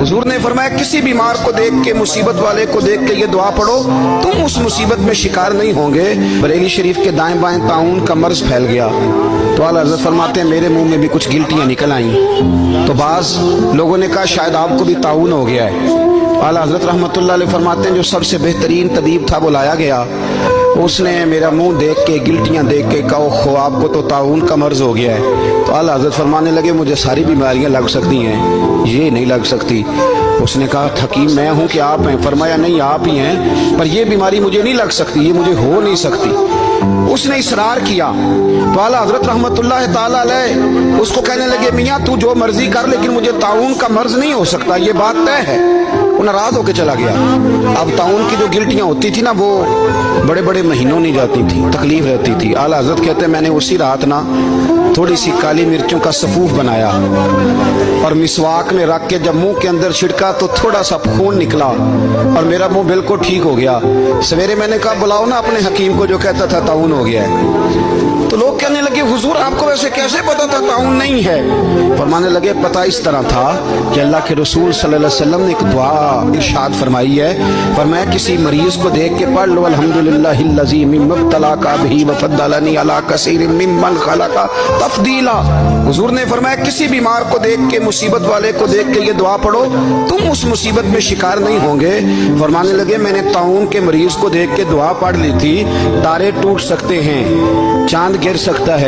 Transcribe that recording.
हुजूर ने फरमाया किसी बीमार को देख के, मुसीबत वाले को देख के ये दुआ पढ़ो, तुम उस मुसीबत में शिकार नहीं होंगे। बरेली शरीफ के दाएं बाएं ताउन का मर्ज फैल गया तो आला हज़रत फरमाते हैं मेरे मुंह में भी कुछ गिल्टियां निकल आईं। तो बाज लोगों ने कहा शायद आपको भी ताउन हो गया है। आला हज़रत रहमतुल्लाह अलैह फरमाते हैं जो सबसे बेहतरीन तबीब था वो लाया गया, उसने मेरा मुंह देख के, गिल्टियां देख के कहा खो आपको तो ताउन का मर्ज हो गया है। तो आला हज़रत फरमाने लगे मुझे सारी बीमारियां लग सकती हैं, ये नहीं लग सकती। उसने कहा हकीम मैं हूं कि आप हैं? फरमाया नहीं आप ही हैं, पर ये बीमारी मुझे नहीं लग सकती, ये मुझे हो नहीं सकती। उसने इसरार किया तो आला हज़रत रहमतुल्लाह ताला अलैह उसको कहने लगे मियाँ तू जो मर्जी कर लेकिन मुझे ताउन का मर्ज नहीं हो सकता, ये बात तय है। वो नाराज होकर चला गया। अब ताउन की जो गिल्टियां होती थी ना वो बड़े बड़े महीनों नहीं जाती थी, तकलीफ रहती थी। आला हज़रत कहते मैंने उसी रात ना थोड़ी सी काली मिर्चों का सफूफ बनाया और मिसवाक में रख के जब मुंह के अंदर छिड़का तो थोड़ा सा खून निकला और मेरा मुंह बिल्कुल ठीक हो गया। सवेरे मैंने कहा बुलाओ ना अपने हकीम को जो कहता था ताउन हो गया है। तो लोग कहने लगे हुजूर आपको वैसे कैसे पता था ताउन नहीं है? फरमाने लगे पता इस तरह था कि अल्लाह के रसूल सल्लल्लाहु अलैहि वसल्लम ने एक दुआ इरशाद फरमाई है, फरमाया किसी मरीज को देख के पढ़ लो अल्हम्दुलिल्लाहिल्लज़ी मिम्मब्तलाका बिही वफद्दलनी अला कसीरिम मिम्मन खलका तफदीला। हुजूर ने फरमाया किसी बीमार को देख के, मुसीबत वाले को देख के ये दुआ पढ़ो, तुम उस मुसीबत में शिकार नहीं होंगे। फरमाने लगे मैंने ताउन के मरीज को देख के दुआ पढ़ ली थी, तारे टूट सकते हैं, चांद गिर सकता है,